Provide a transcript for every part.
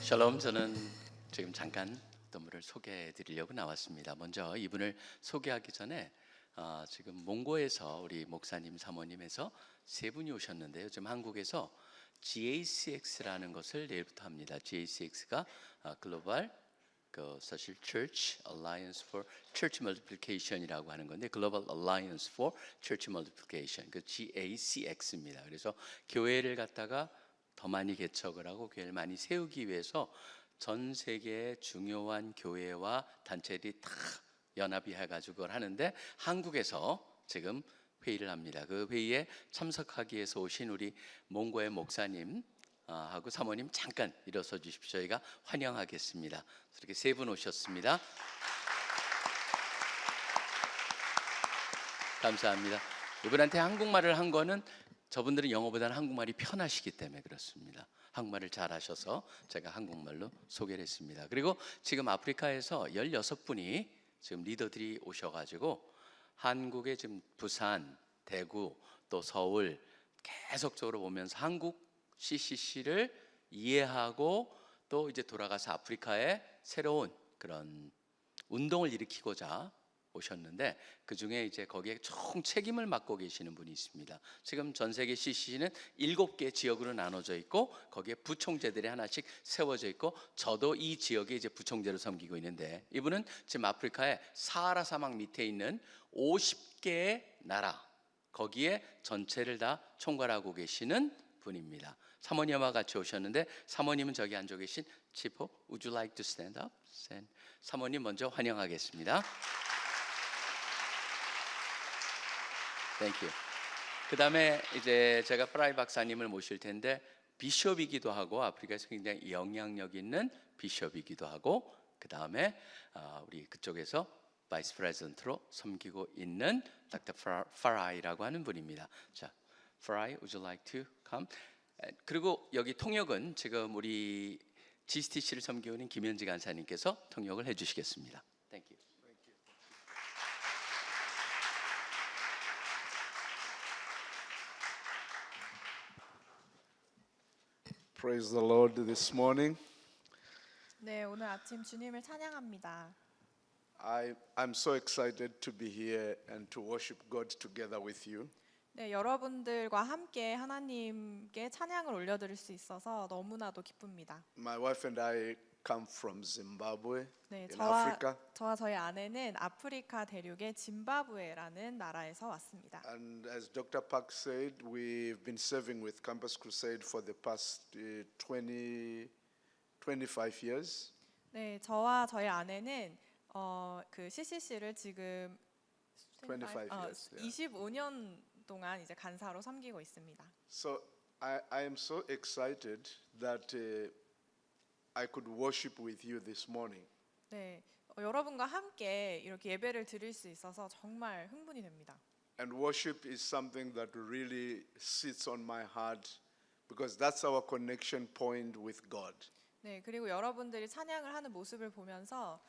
샬롬, 저는 지금 잠깐 어떤 분을 소개해 드리려고 나왔습니다. 먼저 이분을 소개하기 전에 지금 몽고에서 우리 목사님, 사모님에서 세 분이 오셨는데요. 지금 한국에서 GACX라는 것을 내일부터 합니다. GACX가 글로벌 사실 Church Alliance for Church Multiplication이라고 하는 건데 Global Alliance for Church Multiplication, 그 GACX입니다. 그래서 교회를 갖다가 더 많이 개척을 하고 교회를 많이 세우기 위해서 전 세계의 중요한 교회와 단체들이 다 연합이 해가지고 그걸 하는데 한국에서 지금 회의를 합니다. 그 회의에 참석하기 위해서 오신 우리 몽고의 목사님 하고 사모님 잠깐 일어서 주십시오. 저희가 환영하겠습니다. 이렇게 세 분 오셨습니다. 감사합니다. 이분한테 한국말을 한 거는 저분들은 영어보다는 한국말이 편하시기 때문에 그렇습니다. 한국말을 잘 하셔서 제가 한국말로 소개를 했습니다. 그리고 지금 아프리카에서 16분이 지금 리더들이 오셔가지고 한국의 지금 부산, 대구, 또 서울 계속적으로 오면서 한국 CCC를 이해하고 또 이제 돌아가서 아프리카에 새로운 그런 운동을 일으키고자 오셨는데 그 중에 이제 거기에 총 책임을 맡고 계시는 분이 있습니다. 지금 전 세계 CCC는 7개 지역으로 나눠져 있고 거기에 부총재들이 하나씩 세워져 있고 저도 이 지역에 이제 부총재로 섬기고 있는데 이분은 지금 아프리카의 사하라 사막 밑에 있는 50개의 나라 거기에 전체를 다 총괄하고 계시는 분입니다. 사모님과 같이 오셨는데 사모님은 저기 앉아 계신 치포, Would you like to stand up? 사모님 먼저 환영하겠습니다. Thank you. 그 다음에 이제 제가 프라이 박사님을 모실 텐데 비숍이기도 하고 아프리카에서 굉장히 영향력 있는 비숍이기도 하고 그 다음에 우리 그쪽에서 바이스 프레젠트로 섬기고 있는 닥터 파라이라고 하는 분입니다. 자, 파라이, would you like to come? 그리고 여기 통역은 지금 우리 GCTC를 섬기고 있는 김현지 간사님께서 통역을 해주시겠습니다. Thank you. Praise the Lord this morning. 네, 오늘 아침 주님을 찬양합니다. I'm so excited to be here and to worship God together with you. 네, 여러분들과 함께 하나님께 찬양을 올려드릴 수 있어서 너무나도 기쁩니다. My wife and I come from Zimbabwe 네, in Africa. 저와 저희 아내는 아프리카 대륙의 짐바브웨라는 나라에서 왔습니다. And as Dr. Park said, we've been serving with Campus Crusade for the past 25 years. 네, 저와 저희 아내는 그 CCC를 지금 25 years. 25년 동안 이제 간사로 섬기고 있습니다. So I am so excited that I could worship with you this morning. 네, 여러분과 함께 이렇게 예배를 드릴 수 있어서 정말 흥분이 됩니다. And worship is something that really sits on my heart because that's our connection point with God. 네, 그리고 여러분들이 찬양을 하는 모습을 보면서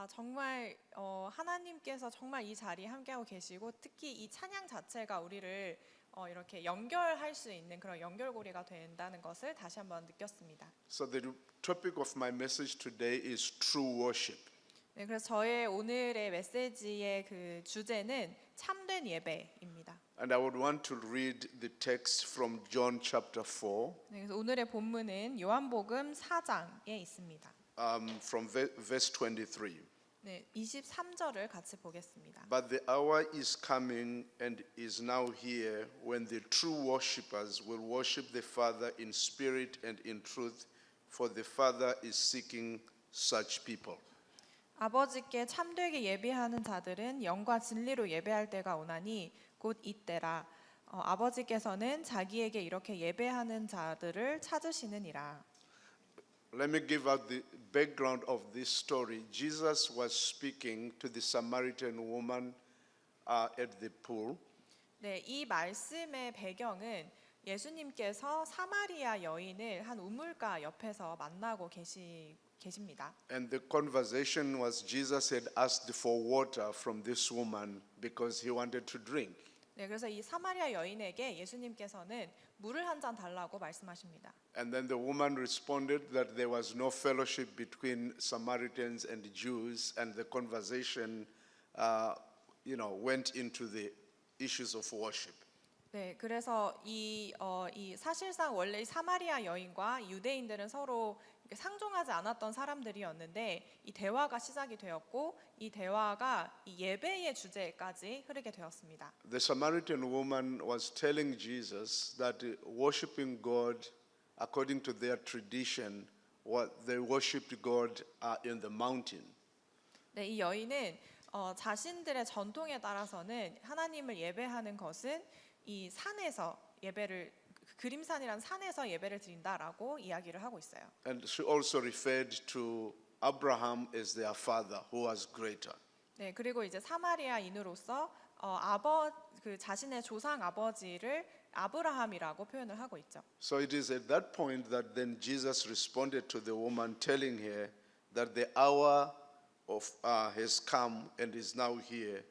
정말 하나님께서 정말 이 자리에 함께하고 계시고 특히 이 찬양 자체가 우리를 이렇게 연결할 수 있는 그런 연결고리가 된다는 것을 다시 한번 느꼈습니다. So the topic of my message today is true worship. 네, 그래서 저의 오늘의 메시지의 그 주제는 참된 예배입니다. And I would want to read the text from John chapter 4, 네, 그래서 오늘의 본문은 요한복음 4장에 있습니다. from verse 23. 네, 23절을 같이 보겠습니다. But the hour is coming and is now here when the true worshippers will worship the Father in spirit and in truth, for the Father is seeking such people. 아버지께 참되게 예배하는 자들은 영과 진리로 예배할 때가 오나니 곧 이때라. 아버지께서는 자기에게 이렇게 예배하는 자들을 찾으시느니라. Let me give out the background of this story. Jesus was speaking to the Samaritan woman at the pool. 네, 이 말씀의 배경은 예수님께서 사마리아 여인을 한 우물가 옆에서 만나고 계십니다. And the conversation was Jesus had asked for water from this woman because he wanted to drink. 네, 그래서 이 사마리아 여인에게 예수님께서는 물을 한 잔 달라고 말씀하십니다. And then the woman responded that there was no fellowship between Samaritans and Jews, and the conversation, went into the issues of worship. 네, 그래서 이 사실상 원래 이 사마리아 여인과 유대인들은 서로 이렇게 상종하지 않았던 사람들이었는데 이 대화가 시작이 되었고 이 대화가 이 예배의 주제까지 흐르게 되었습니다. The Samaritan woman was telling Jesus that worshiping God according to their tradition, what they worshipped God in the mountain. 네, 이 여인은 자신들의 전통에 따라서는 하나님을 예배하는 것은 이 산에서 예배를 그림산이라는 산에서 예배를 드린다라고 이야기를 하고 있어요. And she also referred to Abraham as their father, who was greater. 네, 그리고 이제 사마리아인으로서 그 자신의 조상 아버지를 아브라함이라고 표현을 하고 있죠. So it is at that point that then Jesus responded to the woman, telling her that the hour has come and is now here,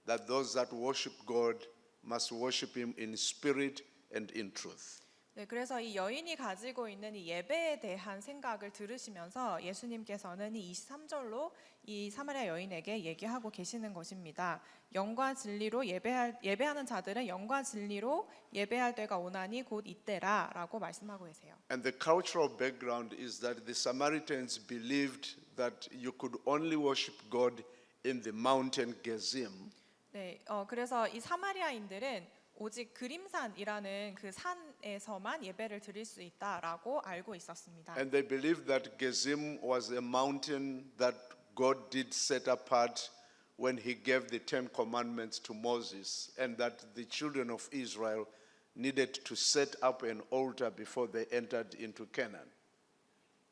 that those that worship God must worship Him in spirit and in truth. 네, 그래서 이 여인이 가지고 있는 이 예배에 대한 생각을 들으시면서 예수님께서는 이 23절로 이 사마리아 여인에게 얘기하고 계시는 것입니다. 영과 진리로 예배하는 자들은 영과 진리로 예배할 때가 오나니 곧 이때라라고 말씀하고 계세요. And the cultural background is that the Samaritans believed that you could only worship God in the mountain Gerizim. 네, 그래서 이 사마리아인들은 오직 그림산이라는 그 산에서만 예배를 드릴 수 있다라고 알고 있었습니다. And they believed that Gerizim was a mountain that God did set apart when He gave the Ten Commandments to Moses, and that the children of Israel needed to set up an altar before they entered into Canaan.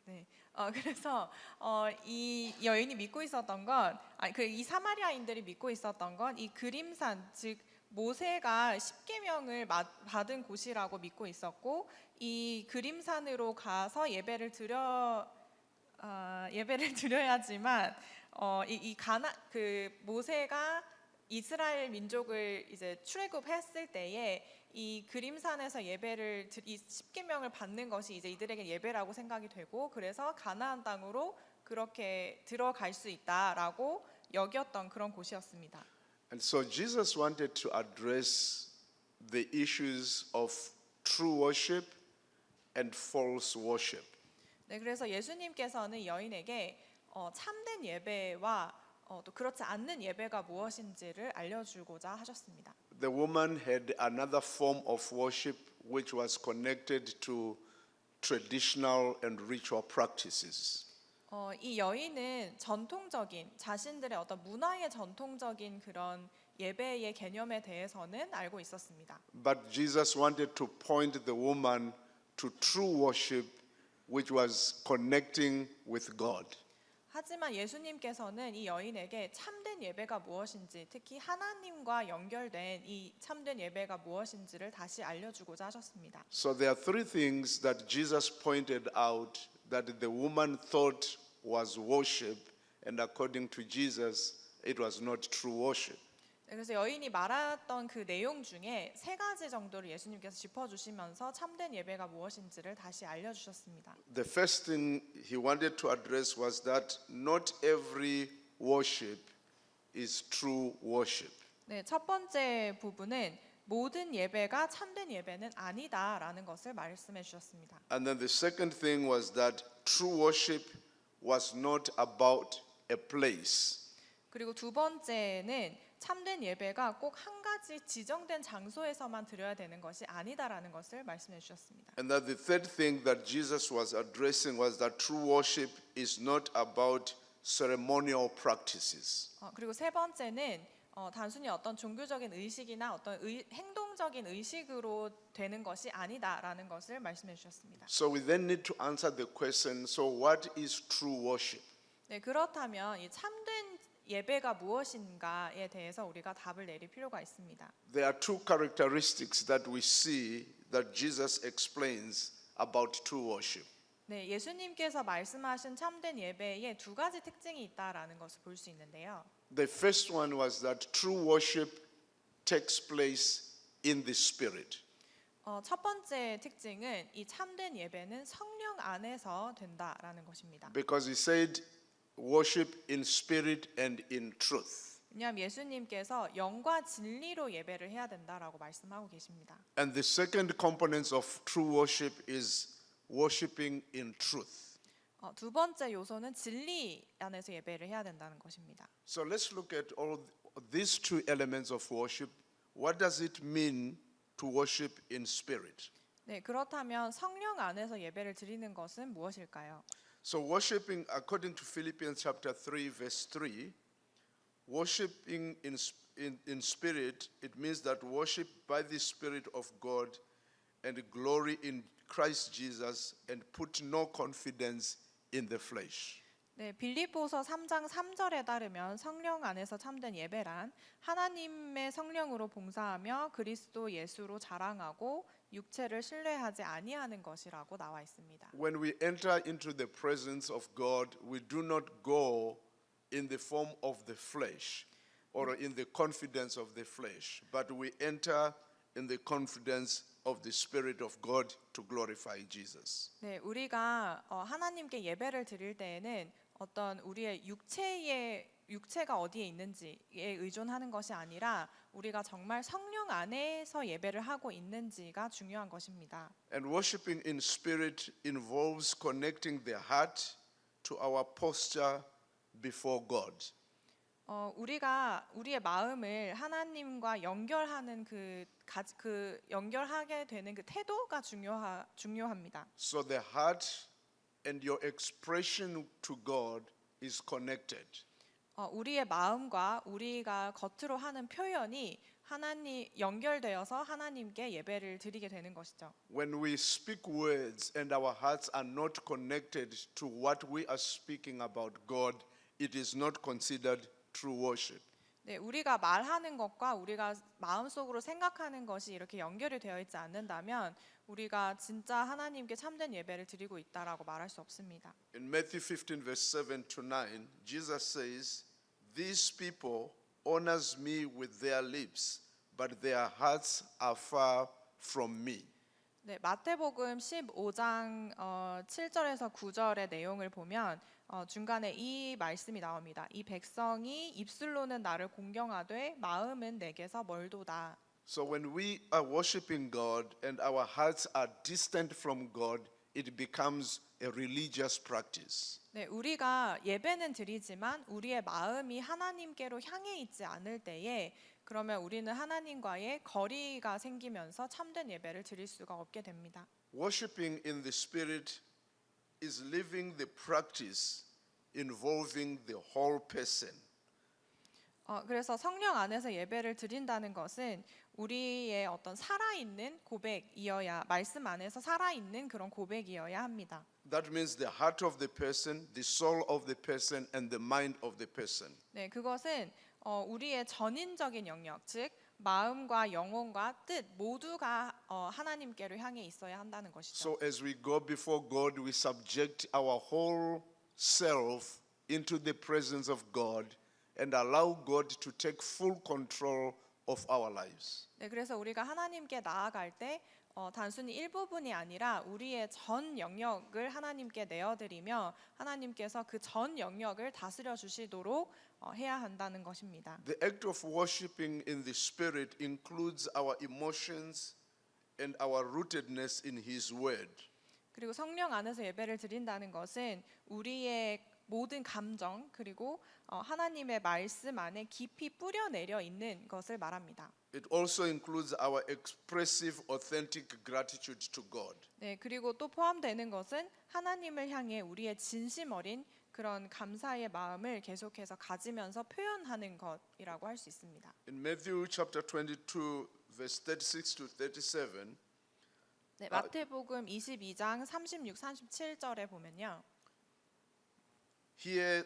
네, 그래서 이 여인이 믿고 있었던 건, 이 사마리아인들이 믿고 있었던 건 이 그림산, 즉 모세가 십계명을 받은 곳이라고 믿고 있었고, 이 그림산으로 가서 예배를 드려야지만 그 모세가 이스라엘 민족을 이제 출애굽했을 때에 이 그림산에서 이 십계명을 받는 것이 이제 이들에게 예배라고 생각이 되고, 그래서 가나안 땅으로 그렇게 들어갈 수 있다라고 여겼던 그런 곳이었습니다. And so Jesus wanted to address the issues of true worship and false worship. 네, 그래서 예수님께서는 여인에게 참된 예배와 또 그렇지 않는 예배가 무엇인지를 알려주고자 하셨습니다. The woman had another form of worship which was connected to traditional and ritual practices. 이 여인은 자신들의 어떤 문화의 전통적인 그런 예배의 개념에 대해서는 알고 있었습니다. But Jesus wanted to point the woman to true worship, which was connecting with God. 하지만 예수님께서는 이 여인에게 참된 예배가 무엇인지, 특히 하나님과 연결된 이 참된 예배가 무엇인지를 다시 알려주고자 하셨습니다. So there are three things that Jesus pointed out that the woman thought was worship, and according to Jesus, it was not true worship. 네, 그래서 여인이 말했던 그 내용 중에 세 가지 정도를 예수님께서 짚어주시면서 참된 예배가 무엇인지를 다시 알려주셨습니다. The first thing he wanted to address was that not every worship is true worship. 네, 첫 번째 부분은 모든 예배가 참된 예배는 아니다라는 것을 말씀해 주셨습니다. And then the second thing was that true worship was not about a place. 그리고 두 번째는 참된 예배가 꼭 한 가지 지정된 장소에서만 드려야 되는 것이 아니다라는 것을 말씀해 주셨습니다. And that the third thing that Jesus was addressing was that true worship is not about ceremonial practices. 그리고 세 번째는 단순히 어떤 종교적인 의식이나 어떤 행동적인 의식으로 되는 것이 아니다라는 것을 말씀해 주셨습니다. So we then need to answer the question, so what is true worship? 네, 그렇다면 이 참된 예배가 무엇인가에 대해서 우리가 답을 내릴 필요가 있습니다. There are two characteristics that we see that Jesus explains about true worship. 네, 예수님께서 말씀하신 참된 예배에 두 가지 특징이 있다라는 것을 볼 수 있는데요. The first one was that true worship takes place in the Spirit. 첫 번째 특징은 이 참된 예배는 성령 안에서 된다라는 것입니다. Because he said, worship in spirit and in truth. 왜냐하면 예수님께서 영과 진리로 예배를 해야 된다라고 말씀하고 계십니다. And the second component of true worship is worshiping in truth. 두 번째 요소는 진리 안에서 예배를 해야 된다는 것입니다. So let's look at all these two elements of worship. What does it mean to worship in spirit? 네, 그렇다면 성령 안에서 예배를 드리는 것은 무엇일까요? So worshiping, according to Philippians chapter 3, verse 3, worshiping in spirit, it means that worship by the Spirit of God and glory in Christ Jesus and put no confidence in the flesh. 네, 빌립보서 3장 3절에 따르면 성령 안에서 참된 예배란 하나님의 성령으로 봉사하며 그리스도 예수로 자랑하고 육체를 신뢰하지 아니하는 것이라고 나와 있습니다. When we enter into the presence of God, we do not go in the form of the flesh or in the confidence of the flesh, but we enter in the confidence of the Spirit of God to glorify Jesus. 네, 우리가 하나님께 예배를 드릴 때에는 어떤 우리의 육체가 어디에 있는지에 의존하는 것이 아니라 우리가 정말 성령 안에서 예배를 하고 있는지가 중요한 것입니다. And worshiping in spirit involves connecting the heart to our posture before God. 우리가 우리의 마음을 하나님과 연결하는 그 연결하게 되는 그 태도가 중요합니다. So the heart and your expression to God is connected. 우리의 마음과 우리가 겉으로 하는 표현이 하나님 연결되어서 하나님께 예배를 드리게 되는 것이죠. When we speak words and our hearts are not connected to what we are speaking about God, it is not considered true worship. 네, 우리가 말하는 것과 우리가 마음속으로 생각하는 것이 이렇게 연결이 되어 있지 않는다면 우리가 진짜 하나님께 참된 예배를 드리고 있다라고 말할 수 없습니다. In Matthew 15 verse 7 to 9, Jesus says, "These people honors me with their lips, but their hearts are far from me." 네, 마태복음 15장 7절에서 9절의 내용을 보면 중간에 이 말씀이 나옵니다. 이 백성이 입술로는 나를 공경하되 마음은 내게서 멀도다. So when we are worshiping God and our hearts are distant from God, it becomes a religious practice. 네, 우리가 예배는 드리지만 우리의 마음이 하나님께로 향해 있지 않을 때에 그러면 우리는 하나님과의 거리가 생기면서 참된 예배를 드릴 수가 없게 됩니다. Worshiping in the Spirit is living the practice involving the whole person. 그래서 성령 안에서 예배를 드린다는 것은 우리의 어떤 살아있는 고백이어야 말씀 안에서 살아있는 그런 고백이어야 합니다. That means the heart of the person, the soul of the person, and the mind of the person. 네, 그것은 우리의 전인적인 영역, 즉 마음과 영혼과 뜻 모두가 하나님께로 향해 있어야 한다는 것이죠. So as we go before God, we subject our whole self into the presence of God and allow God to take full control of our lives. 네, 그래서 우리가 하나님께 나아갈 때 단순히 일부분이 아니라 우리의 전 영역을 하나님께 내어드리며 하나님께서 그 전 영역을 다스려 주시도록 해야 한다는 것입니다. The act of worshiping in the Spirit includes our emotions and our rootedness in His Word. 그리고 성령 안에서 예배를 드린다는 것은 우리의 모든 감정 그리고 하나님의 말씀 안에 깊이 뿌려내려 있는 것을 말합니다. It also includes our expressive, authentic gratitude to God. 네, 그리고 또 포함되는 것은 하나님을 향해 우리의 진심 어린 그런 감사의 마음을 계속해서 가지면서 표현하는 것이라고 할 수 있습니다. In Matthew chapter 22, verse 36 to 37, 네, 마태복음 22장 36, 37절에 보면요. here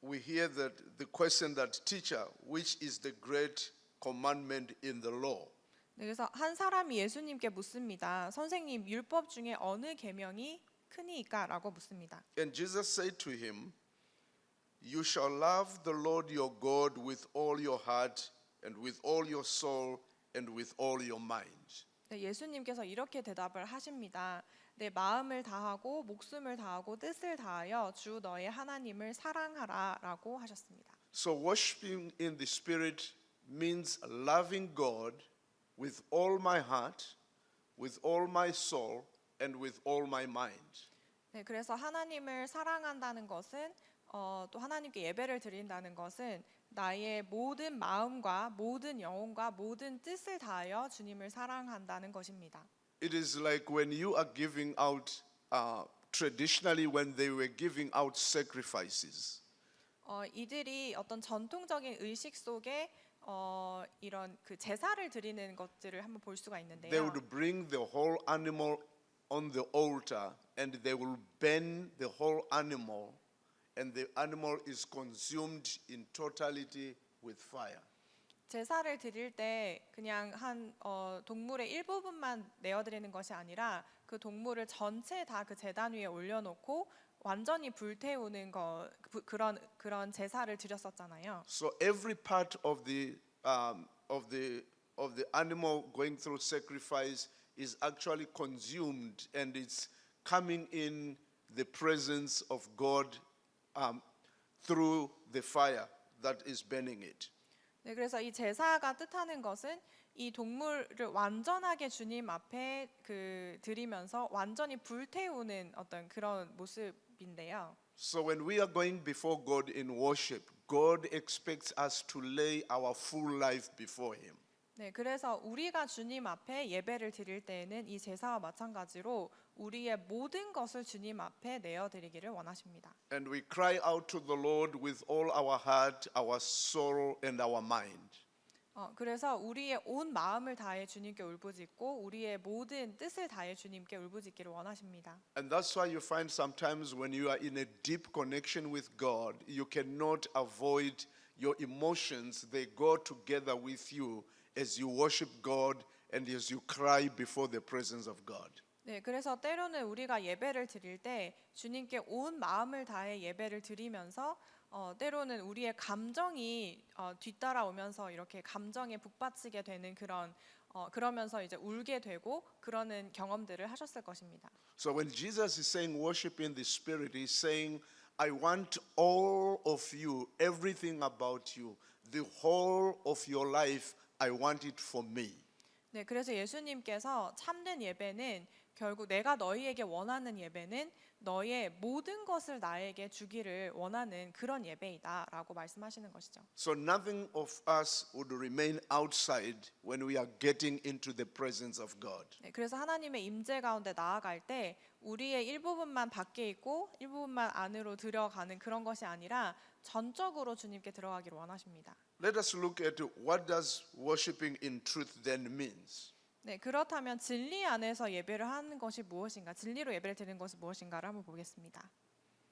we hear that the question that, teacher, which is the great commandment in the law? 네, 그래서 한 사람이 예수님께 묻습니다. 선생님, 율법 중에 어느 계명이 크니까라고 묻습니다. And Jesus said to him, "You shall love the Lord your God with all your heart and with all your soul and with all your mind. 네, 예수님께서 이렇게 대답을 하십니다. 내 마음을 다하고 목숨을 다하고 뜻을 다하여 주 너의 하나님을 사랑하라라고 하셨습니다. So worshiping in the Spirit means loving God with all my heart, with all my soul, and with all my mind. 네, 그래서 하나님을 사랑한다는 것은 또 하나님께 예배를 드린다는 것은 나의 모든 마음과 모든 영혼과 모든 뜻을 다하여 주님을 사랑한다는 것입니다. It is like when you are giving out, traditionally when they were giving out sacrifices. 이들이 어떤 전통적인 의식 속에 이런 그 제사를 드리는 것들을 한번 볼 수가 They 있는데요. would bring the whole animal on the altar and they will burn the whole animal and the animal is consumed in totality with fire. 제사를 드릴 때 그냥 한 동물의 일부분만 내어드리는 것이 아니라 그 동물을 전체 다 그 제단 위에 올려놓고 완전히 불태우는 그런 제사를 드렸었잖아요. So every part of the animal going through sacrifice is actually consumed and it's coming in the presence of God through the fire that is burning it. 네, 그래서 이 제사가 뜻하는 것은 이 동물을 완전하게 주님 앞에 드리면서 완전히 불태우는 어떤 그런 모습인데요. So when we are going before God in worship, God expects us to lay our full life before Him. 네, 그래서 우리가 주님 앞에 예배를 드릴 때에는 이 제사와 마찬가지로 우리의 모든 것을 주님 앞에 내어드리기를 원하십니다. And we cry out to the Lord with all our heart, our soul, and our mind. 그래서 우리의 온 마음을 다해 주님께 울부짖고 우리의 모든 뜻을 다해 주님께 울부짖기를 원하십니다. And that's why you find sometimes when you are in a deep connection with God, you cannot avoid your emotions. They go together with you as you worship God and as you cry before the presence of God. 네, 그래서 때로는 우리가 예배를 드릴 때 주님께 온 마음을 다해 예배를 드리면서 때로는 우리의 감정이 뒤따라오면서 이렇게 감정에 북받치게 되는 그러면서 이제 울게 되고 그러는 경험들을 하셨을 것입니다. So when Jesus is saying worship in the Spirit, He's saying, I want all of you, everything about you, the whole of your life, I want it for me. 네, 그래서 예수님께서 참된 예배는 결국 내가 너희에게 원하는 예배는 너의 모든 것을 나에게 주기를 원하는 그런 예배이다라고 말씀하시는 것이죠. So nothing of us would remain outside when we are getting into the presence of God. 네, 그래서 하나님의 임재 가운데 나아갈 때 우리의 일부분만 밖에 있고 일부분만 안으로 들어가는 그런 것이 아니라 전적으로 주님께 들어가기를 원하십니다. Let us look at what does worshiping in truth then means. 네, 그렇다면 진리 안에서 예배를 하는 것이 무엇인가, 진리로 예배를 드리는 것이 무엇인가를 한번 보겠습니다.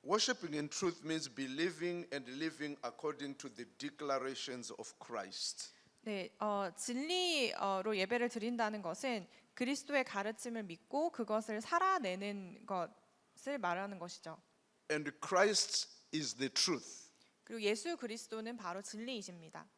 Worshiping in truth means believing and living according to the declarations of Christ. 네, 진리로 예배를 드린다는 것은 그리스도의 가르침을 믿고 그것을 살아내는 것을 말하는 것이죠. And Christ is the truth. 그리고 예수 그리스도는 바로 진리이십니다.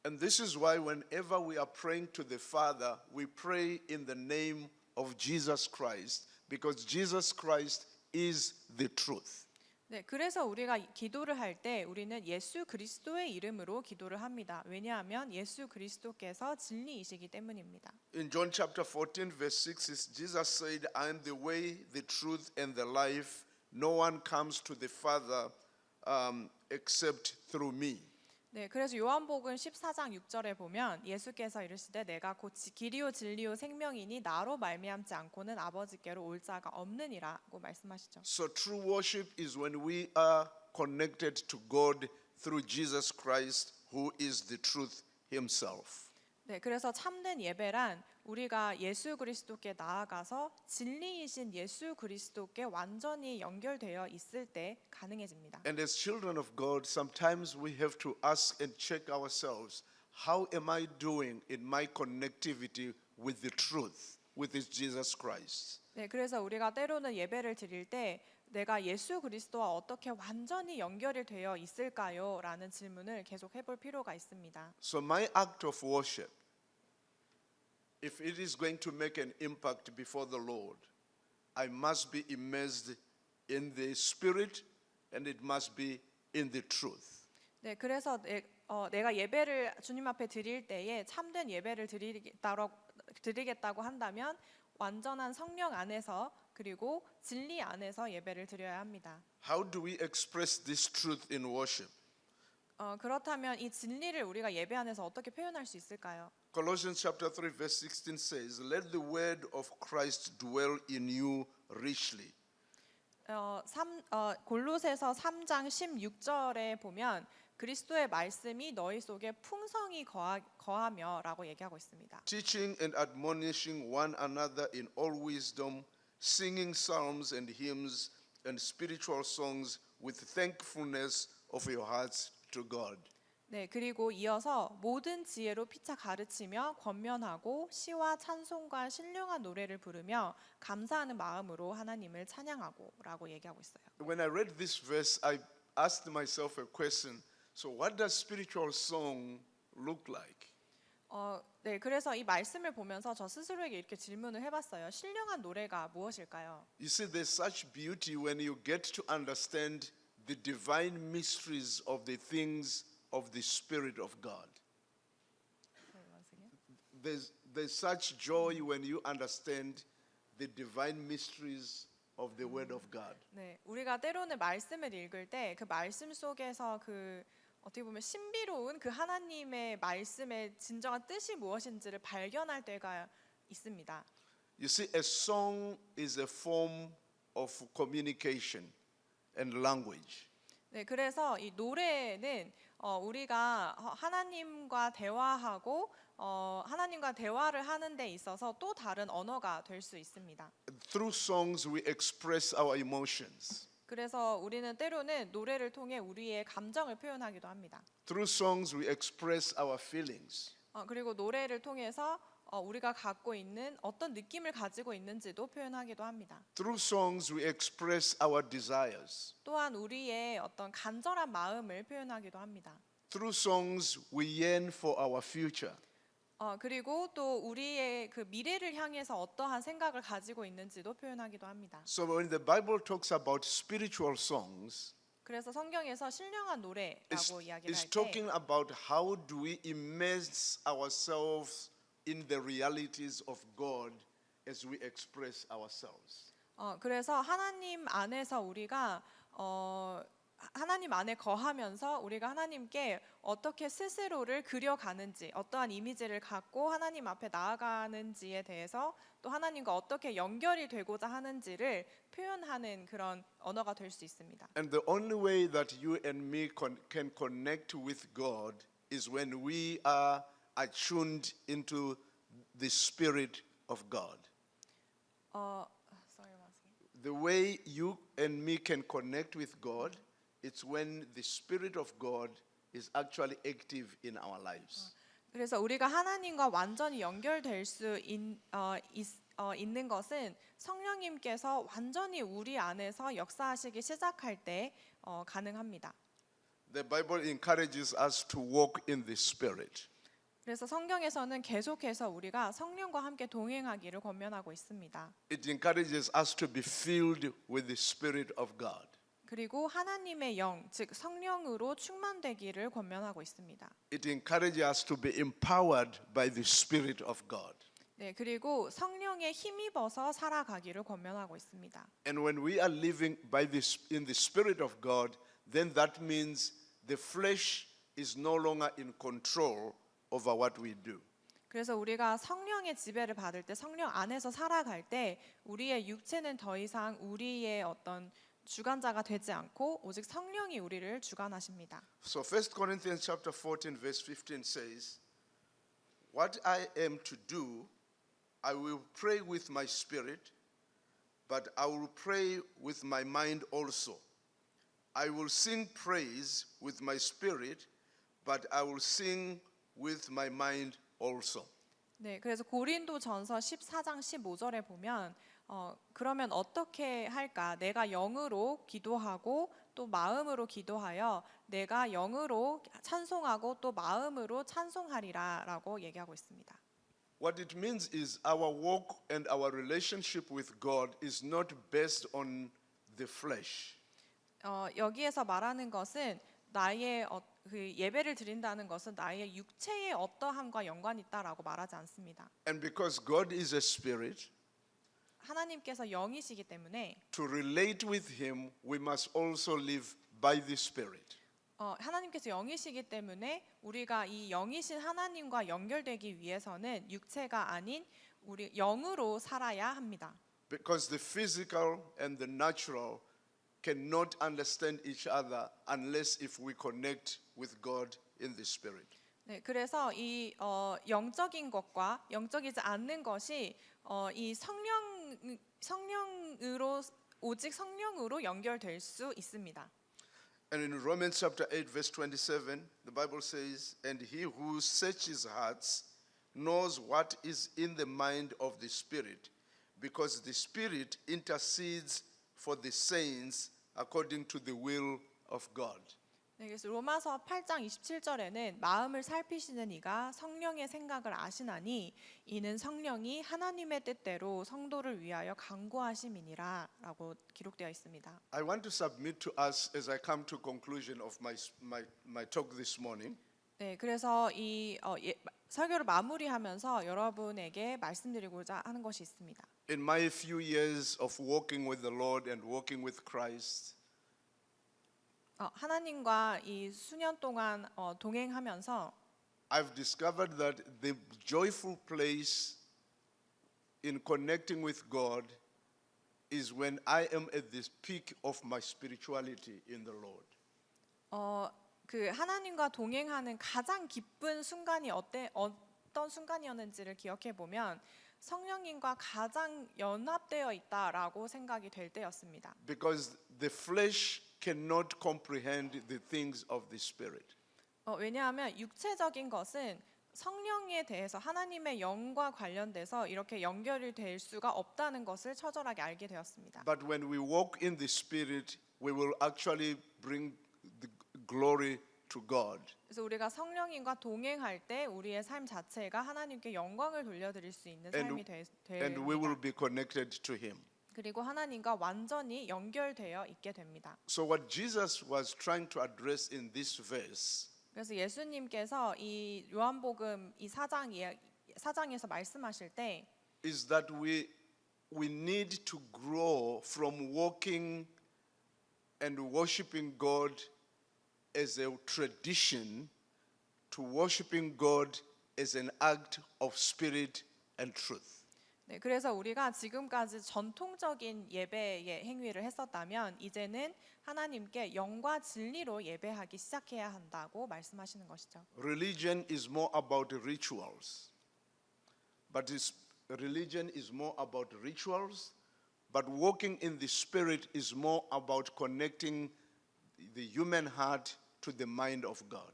And this is why whenever we are praying to the Father, we pray in the name of Jesus Christ, because Jesus Christ is the truth. 네, 그래서 우리가 기도를 할 때 우리는 예수 그리스도의 이름으로 기도를 합니다. 왜냐하면 예수 그리스도께서 진리이시기 때문입니다. In John chapter 14 verse 6, Jesus said, I am the way, the truth, and the life. No one comes to the Father except through me. 네, 그래서 요한복음 14장 6절에 보면 예수께서 이르시되 내가 곧 길이요 진리요 생명이니 나로 말미암지 않고는 아버지께로 올 자가 없느니라고 말씀하시죠. So true worship is when we are connected to God through Jesus Christ, who is the truth himself. 네, 그래서 참된 예배란 우리가 예수 그리스도께 나아가서 진리이신 예수 그리스도께 완전히 연결되어 있을 때 가능해집니다. And as children of God, sometimes we have to ask and check ourselves, how am I doing in my connectivity with the truth, with this Jesus Christ? 네, 그래서 우리가 때로는 예배를 드릴 때 내가 예수 그리스도와 어떻게 완전히 연결이 되어 있을까요? 라는 질문을 계속 해볼 필요가 있습니다. So my act of worship if it is going to make an impact before the Lord, I must be immersed in the Spirit and it must be in the truth. 네, 그래서 내가 예배를 주님 앞에 드릴 때에 참된 예배를 드리겠다고 한다면 완전한 성령 안에서 그리고 진리 안에서 예배를 드려야 합니다. How do we express this truth in worship? 그렇다면 이 진리를 우리가 예배 안에서 어떻게 표현할 수 있을까요? Colossians chapter 3 verse 16 says, "Let the word of Christ dwell in you richly." 골로새서 3장 16절에 보면 그리스도의 말씀이 너희 속에 풍성히 거하며라고 얘기하고 있습니다. Teaching and admonishing one another in all wisdom, singing psalms and hymns and spiritual songs with thankfulness of your hearts to God. 네, 그리고 이어서 모든 지혜로 피차 가르치며 권면하고 시와 찬송과 신령한 노래를 부르며 감사하는 마음으로 하나님을 찬양하고라고 얘기하고 있어요. When I read this verse, I asked myself a question. So what does spiritual song look like? 네, 그래서 이 말씀을 보면서 저 스스로에게 이렇게 질문을 해봤어요. 신령한 노래가 무엇일까요? You see, there's such beauty when you get to understand the divine mysteries of the things of the Spirit of God. There's such joy when you understand the divine mysteries of the Word of God. 네, 우리가 때로는 말씀을 읽을 때 그 말씀 속에서 그 어떻게 보면 신비로운 그 하나님의 말씀의 진정한 뜻이 무엇인지를 발견할 때가 있습니다. You see, a song is a form of communication and language. 네, 그래서 이 노래는 우리가 하나님과 대화하고 하나님과 대화를 하는 데 있어서 또 다른 언어가 될 수 있습니다. Through songs, we express our emotions. 그래서 우리는 때로는 노래를 통해 우리의 감정을 표현하기도 합니다. Through songs, we express our feelings. 그리고 노래를 통해서 우리가 갖고 있는 어떤 느낌을 가지고 있는지도 표현하기도 합니다. Through songs, we express our desires. 또한 우리의 어떤 간절한 마음을 표현하기도 합니다. Through songs, we yearn for our future. 그리고 또 우리의 그 미래를 향해서 어떠한 생각을 가지고 있는지도 표현하기도 합니다. So when the Bible talks about spiritual songs, 그래서 성경에서 신령한 노래라고 이야기를 it's 할 때 talking about how do we immerse ourselves in the realities of God as we express ourselves. 그래서 하나님 안에서 우리가 하나님 안에 거하면서 우리가 하나님께 어떻게 스스로를 그려가는지 어떠한 이미지를 갖고 하나님 앞에 나아가는지에 대해서 또 하나님과 어떻게 연결이 되고자 하는지를 표현하는 그런 언어가 될 수 있습니다. And the only way that you and me can connect with God is when we are attuned into the Spirit of God. Sorry, once again. The way you and me can connect with God, it's when the Spirit of God is actually active in our lives. 그래서 우리가 하나님과 완전히 연결될 수 있는 것은 성령님께서 완전히 우리 안에서 역사하시기 시작할 때 가능합니다. The Bible encourages us to walk in the Spirit. 그래서 성경에서는 계속해서 우리가 성령과 함께 동행하기를 권면하고 있습니다. It encourages us to be filled with the Spirit of God. 그리고 하나님의 영, 즉 성령으로 충만되기를 권면하고 있습니다. It encourages us to be empowered by the Spirit of God. 네, 그리고 성령에 힘입어서 살아가기를 권면하고 있습니다. And when we are living in the Spirit of God, then that means the flesh is no longer in control over what we do. 그래서 우리가 성령의 지배를 받을 때 성령 안에서 살아갈 때 우리의 육체는 더 이상 우리의 어떤 주관자가 되지 않고 오직 성령이 우리를 주관하십니다. So 1 Corinthians chapter 14 verse 15 says, "What I am to do, I will pray with my spirit, but I will pray with my mind also. I will sing praise with my spirit, but I will sing with my mind also." 네, 그래서 고린도전서 14장 15절에 보면 그러면 어떻게 할까? 내가 영으로 기도하고 또 마음으로 기도하여 내가 영으로 찬송하고 또 마음으로 찬송하리라라고 얘기하고 있습니다. What it means is our walk and our relationship with God is not based on the flesh. 여기에서 말하는 것은 나의 그 예배를 드린다는 것은 나의 육체의 어떠함과 연관이 있다라고 말하지 않습니다. And because God is a spirit, 하나님께서 영이시기 때문에 to relate with him, we must also live by the spirit. 하나님께서 영이시기 때문에 우리가 이 영이신 하나님과 연결되기 위해서는 육체가 아닌 우리 영으로 살아야 합니다. Because the physical and the natural cannot understand each other unless if we connect with God in the spirit. 네, 그래서 이 영적인 것과 영적이지 않는 것이 이 성령으로 오직 성령으로 연결될 수 있습니다. And in Romans chapter 8 verse 27, the Bible says, "And he who searches hearts knows what is in the mind of the Spirit, because the Spirit intercedes for the saints according to the will of God." 네, 그래서 로마서 8장 27절에는 마음을 살피시는 이가 성령의 생각을 아시나니 이는 성령이 하나님의 뜻대로 성도를 위하여 간구하심이니라라고 기록되어 있습니다. I want to submit to us as I come to conclusion of my talk this morning. 네, 그래서 이 설교를 마무리하면서 여러분에게 말씀드리고자 하는 것이 있습니다. In my few years of walking with the Lord and walking with Christ, 하나님과 이 수년 동안 동행하면서 I've discovered that the joyful place in connecting with God is when I am at the peak of my spirituality in the Lord. 그 하나님과 동행하는 가장 기쁜 순간이 어떤 순간이었는지를 기억해 보면 성령님과 가장 연합되어 있다라고 생각이 될 때였습니다. Because the flesh cannot comprehend the things of the Spirit. 왜냐하면 육체적인 것은 성령에 대해서 하나님의 영과 관련돼서 이렇게 연결이 될 수가 없다는 것을 처절하게 알게 되었습니다. But when we walk in the Spirit, we will actually bring the glory to God. 그래서 우리가 성령님과 동행할 때 우리의 삶 자체가 하나님께 영광을 돌려드릴 수 있는 삶이 And we will 됩니다. be connected to Him. 그리고 하나님과 완전히 연결되어 있게 됩니다. So what Jesus was trying to address in this verse 그래서 예수님께서 이 요한복음 이 4장에서 말씀하실 때 is that we need to grow from walking and worshiping God as a tradition to worshiping God as an act of spirit and truth. 네, 그래서 우리가 지금까지 전통적인 예배의 행위를 했었다면 이제는 하나님께 영과 진리로 예배하기 시작해야 한다고 말씀하시는 것이죠. Religion is more about rituals. Religion is more about rituals, but walking in the spirit is more about connecting the human heart to the mind of God.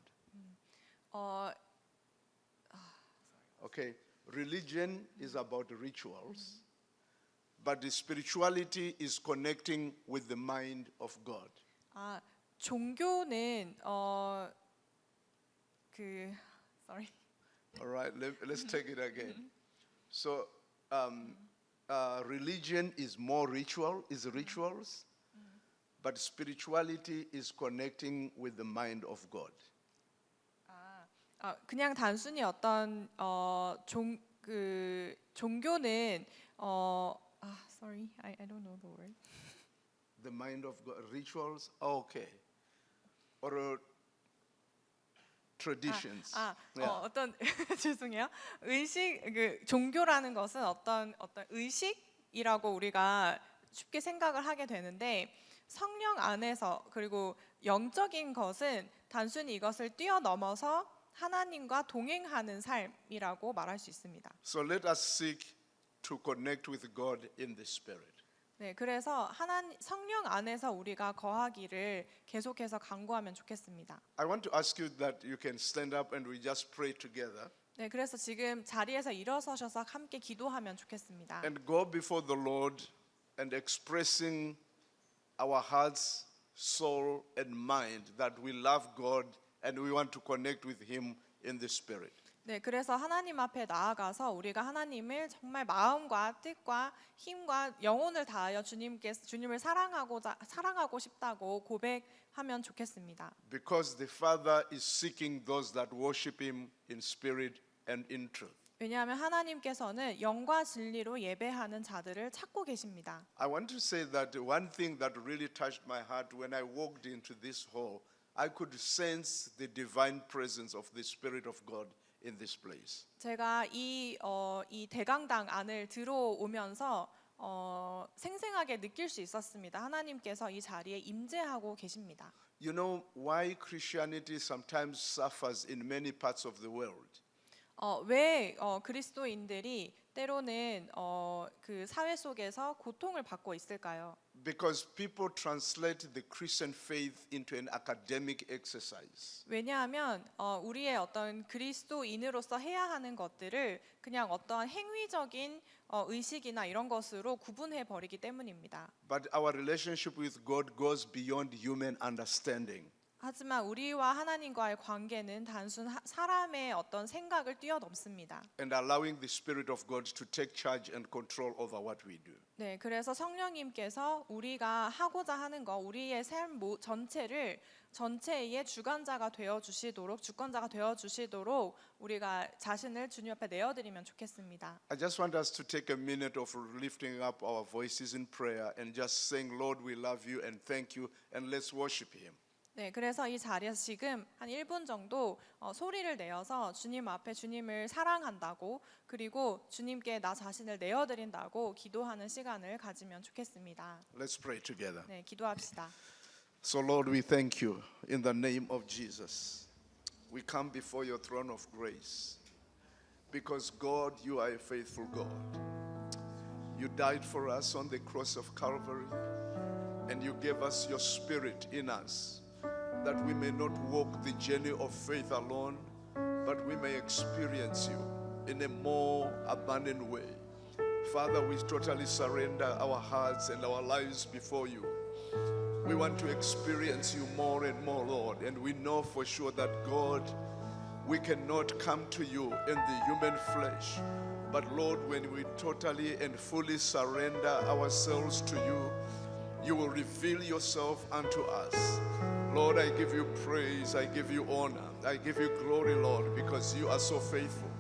Okay, religion is about rituals, but the spirituality is connecting with the mind of God. 종교는 sorry. All right, let's take it again. So, religion is more rituals, but spirituality is connecting with the mind of God. 그냥 단순히 어떤 종교는 sorry, I don't know the word. The mind of God, rituals, okay, or traditions. Yeah. 어떤 죄송해요. 종교라는 것은 어떤 의식이라고 우리가 쉽게 생각을 하게 되는데 성령 안에서 그리고 영적인 것은 단순히 이것을 뛰어넘어서 하나님과 동행하는 삶이라고 말할 수 있습니다. So let us seek to connect with God in the Spirit. 네, 그래서 성령 안에서 우리가 거하기를 계속해서 간구하면 좋겠습니다. I want to ask you that you can stand up and we just pray together 네, 그래서 지금 자리에서 일어서셔서 함께 기도하면 좋겠습니다. and go before the Lord and expressing our hearts, soul, and mind that we love God and we want to connect with Him in the Spirit. 네, 그래서 하나님 앞에 나아가서 우리가 하나님을 정말 마음과 뜻과 힘과 영혼을 다하여 주님을 사랑하고 싶다고 고백하면 좋겠습니다. Because the Father is seeking those that worship Him in spirit and in truth. 왜냐하면 하나님께서는 영과 진리로 예배하는 자들을 찾고 계십니다. I want to say that one thing that really touched my heart when I walked into this hall, I could sense the divine presence of the Spirit of God in this place. 제가 이 대강당 안을 들어오면서 생생하게 느낄 수 있었습니다. 하나님께서 이 자리에 임재하고 계십니다. You know why Christianity sometimes suffers in many parts of the world? 왜 그리스도인들이 때로는 그 사회 속에서 고통을 받고 있을까요? Because people translate the Christian faith into an academic exercise. 왜냐하면 우리의 어떤 그리스도인으로서 해야 하는 것들을 그냥 어떠한 행위적인 의식이나 이런 것으로 구분해 버리기 때문입니다. But our relationship with God goes beyond human understanding. 하지만 우리와 하나님과의 관계는 단순 사람의 어떤 생각을 뛰어넘습니다. And allowing the Spirit of God to take charge and control over what we do. 네, 그래서 성령님께서 우리가 하고자 하는 것, 우리의 삶 전체의 주관자가 되어 주시도록 우리가 자신을 주님 앞에 내어드리면 좋겠습니다. I just want us to take a minute of lifting up our voices in prayer and just saying, Lord, we love you and thank you, and let's worship Him. 네, 그래서 이 자리에서 지금 한 1분 정도 소리를 내어서 주님 앞에 주님을 사랑한다고 그리고 주님께 나 자신을 내어드린다고 기도하는 시간을 가지면 좋겠습니다. Let's pray together. 네, 기도합시다. So Lord, we thank you in the name of Jesus. We come before your throne of grace because God, you are a faithful God. You died for us on the cross of Calvary and you gave us your Spirit in us, that we may not walk the journey of faith alone, but we may experience you in a more abundant way. Father, we totally surrender our hearts and our lives before you. We want to experience you more and more, Lord, and we know for sure that, God, we cannot come to you in the human flesh. But Lord, when we totally and fully surrender ourselves to you, you will reveal yourself unto us. Lord, I give you praise, I give you honor, I give you glory, Lord, because you are so faithful.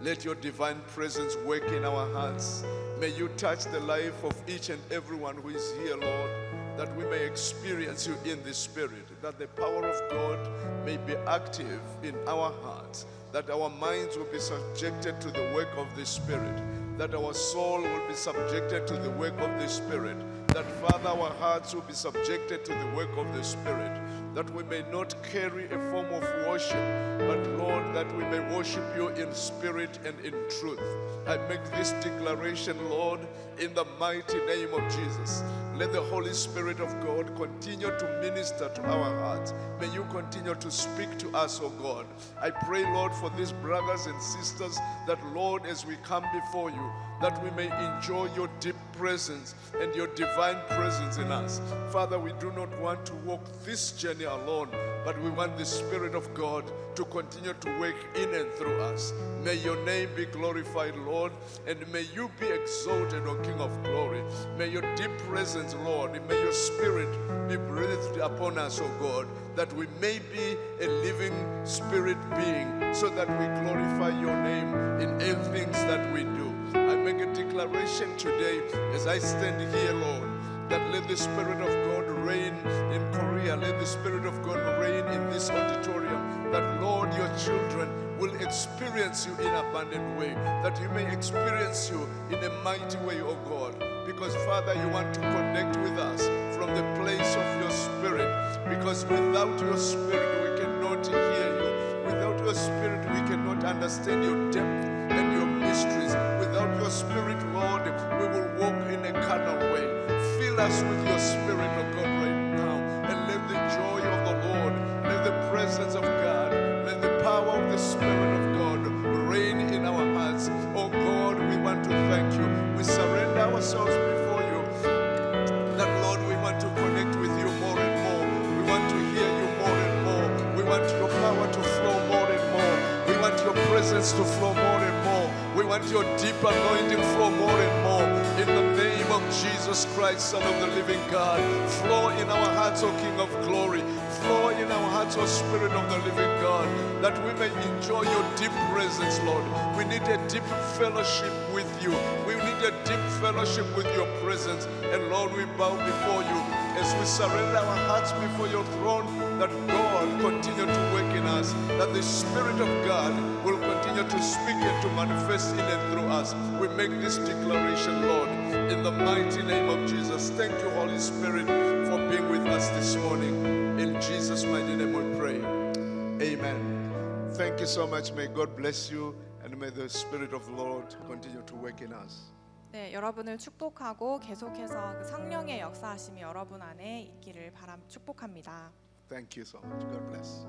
Let your divine presence work in our hearts. May you touch the life of each and everyone who is here, Lord, that we may experience you in the Spirit, that the power of God may be active in our hearts, that our minds will be subjected to the work of the Spirit, that our soul will be subjected to the work of the Spirit, that, Father, our hearts will be subjected to the work of the Spirit, that we may not carry a form of worship, but, Lord, that we may worship you in spirit and in truth. I make this declaration, Lord, in the mighty name of Jesus. Let the Holy Spirit of God continue to minister to our hearts. May you continue to speak to us, O God. I pray, Lord, for these brothers and sisters, that, Lord, as we come before you, that we may enjoy your deep presence and your divine presence in us. Father, we do not want to walk this journey alone, but we want the Spirit of God to continue to work in and through us. May your name be glorified, Lord, and may you be exalted, O King of glory. May your deep presence, Lord, and may your Spirit be breathed upon us, O God, that we may be a living spirit being, so that we glorify your name in all things that we do. I make a declaration today as I stand here, Lord, that let the Spirit of God reign in Korea, let the Spirit of God reign in this auditorium, that, Lord, your children will experience you in abundant way, that you may experience you in a mighty way, O God, because, Father, you want to connect with us from the place of your Spirit, because without your Spirit we cannot hear you, without your Spirit we cannot understand your depth and your mysteries. Without your Spirit, Lord, we will walk in a carnal way. Fill us with your Spirit, O God, right now, and let the joy of the Lord, let the presence of God, let the power of the Spirit of God reign in our hearts. Oh God, we want to thank you. We surrender ourselves before you. That, Lord, we want to connect with you more and more. We want to hear you more and more. We want your power to flow more and more. We want your presence to flow more and more. We want your deep anointing flow more and more. In the name of Jesus Christ, Son of the living God, flow in our hearts, O King of glory. Flow in our hearts, O Spirit of the living God, that we may enjoy your deep presence, Lord. We need a deep fellowship with you. We need a deep fellowship with your presence. And Lord, we bow before you as we surrender our hearts before your throne, that God continue to work in us, that the Spirit of God will continue to speak and to manifest in and through us. We make this declaration, Lord, in the mighty name of Jesus. Thank you, Holy Spirit, for being with us this morning. In Jesus' mighty name we pray. Amen. Thank you so much. May God bless you, and may the Spirit of the Lord continue to work in us. 네, 여러분을 축복하고 계속해서 그 성령의 역사하심이 여러분 안에 있기를 축복합니다. Thank you so much. God bless.